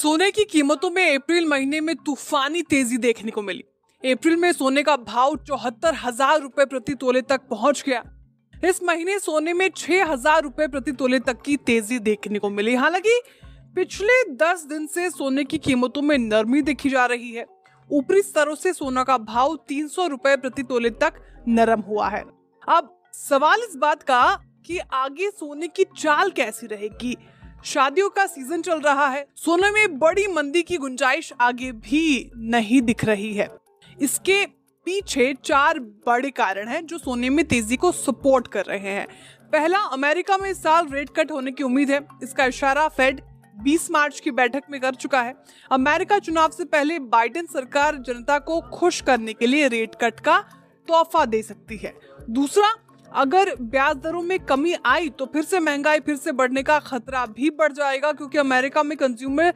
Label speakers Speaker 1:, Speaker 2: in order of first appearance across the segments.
Speaker 1: सोने की कीमतों में अप्रैल महीने में तूफानी तेजी देखने को मिली। अप्रैल में सोने का भाव 74,000 रुपए प्रति तोले तक पहुंच गया। इस महीने सोने में 6,000 रुपए प्रति तोले तक की तेजी देखने को मिली। हालांकि पिछले 10 दिन से सोने की कीमतों में नरमी देखी जा रही है। ऊपरी स्तरों से सोना का भाव 300 रुपए प्रति तोले तक नरम हुआ है। अब सवाल इस बात का कि आगे सोने की चाल कैसी रहेगी। शादियों का सीजन चल रहा है, सोने में बड़ी मंदी की गुंजाइश आगे भी नहीं दिख रही है। इसके पीछे 4 बड़े कारण हैं जो सोने में तेजी को सपोर्ट कर रहे हैं। पहला, अमेरिका में इस साल रेट कट होने की उम्मीद है। इसका इशारा फेड 20 मार्च की बैठक में कर चुका है। अमेरिका चुनाव से पहले बाइडेन सरकार जनता को खुश करने के लिए रेट कट का तोहफा दे सकती है। दूसरा, अगर ब्याज दरों में कमी आई तो फिर से महंगाई फिर से बढ़ने का खतरा भी बढ़ जाएगा, क्योंकि अमेरिका में कंज्यूमर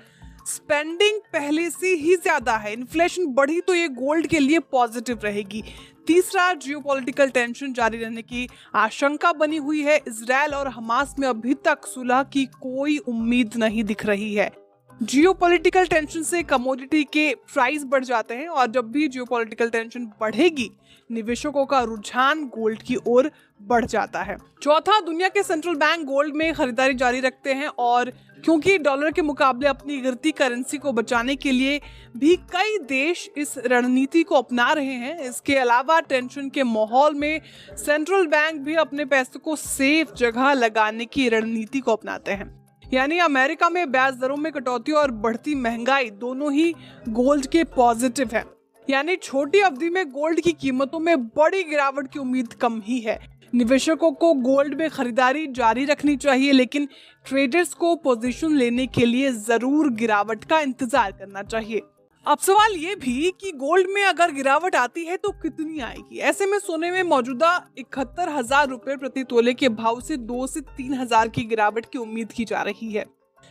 Speaker 1: स्पेंडिंग पहले से ही ज्यादा है। इन्फ्लेशन बढ़ी तो ये गोल्ड के लिए पॉजिटिव रहेगी। तीसरा, जियोपॉलिटिकल टेंशन जारी रहने की आशंका बनी हुई है। इजरायल और हमास में अभी तक सुलह की कोई उम्मीद नहीं दिख रही है। जियोपॉलिटिकल टेंशन से कमोडिटी के प्राइस बढ़ जाते हैं और जब भी जियोपॉलिटिकल टेंशन बढ़ेगी निवेशकों का रुझान गोल्ड की ओर बढ़ जाता है। चौथा, दुनिया के सेंट्रल बैंक गोल्ड में खरीदारी जारी रखते हैं और क्योंकि डॉलर के मुकाबले अपनी गिरती करेंसी को बचाने के लिए भी कई देश इस रणनीति को अपना रहे हैं। इसके अलावा टेंशन के माहौल में सेंट्रल बैंक भी अपने पैसों को सेफ जगह लगाने की रणनीति को अपनाते हैं। यानी अमेरिका में ब्याज दरों में कटौती और बढ़ती महंगाई दोनों ही गोल्ड के पॉजिटिव है। यानी छोटी अवधि में गोल्ड की कीमतों में बड़ी गिरावट की उम्मीद कम ही है। निवेशकों को गोल्ड में खरीदारी जारी रखनी चाहिए, लेकिन ट्रेडर्स को पोजीशन लेने के लिए जरूर गिरावट का इंतजार करना चाहिए। अब सवाल ये भी कि गोल्ड में अगर गिरावट आती है तो कितनी आएगी। ऐसे में सोने में मौजूदा 71,000 रुपए प्रति तोले के भाव से 2 से 3,000 की गिरावट की उम्मीद की जा रही है।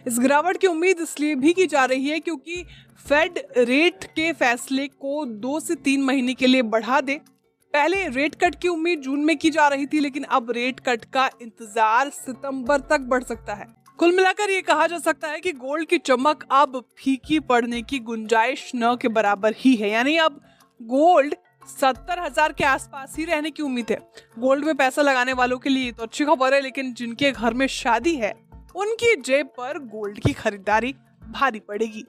Speaker 1: इस गिरावट की उम्मीद इसलिए भी की जा रही है क्योंकि फेड रेट के फैसले को 2 से 3 महीने के लिए बढ़ा दे। पहले रेट कट की उम्मीद जून में की जा रही थी, लेकिन अब रेट कट का इंतजार सितंबर तक बढ़ सकता है। कुल मिलाकर ये कहा जा सकता है कि गोल्ड की चमक अब फीकी पड़ने की गुंजाइश न के बराबर ही है। यानी अब गोल्ड 70,000 के आसपास ही रहने की उम्मीद है। गोल्ड में पैसा लगाने वालों के लिए तो अच्छी खबर है, लेकिन जिनके घर में शादी है उनकी जेब पर गोल्ड की खरीदारी भारी पड़ेगी।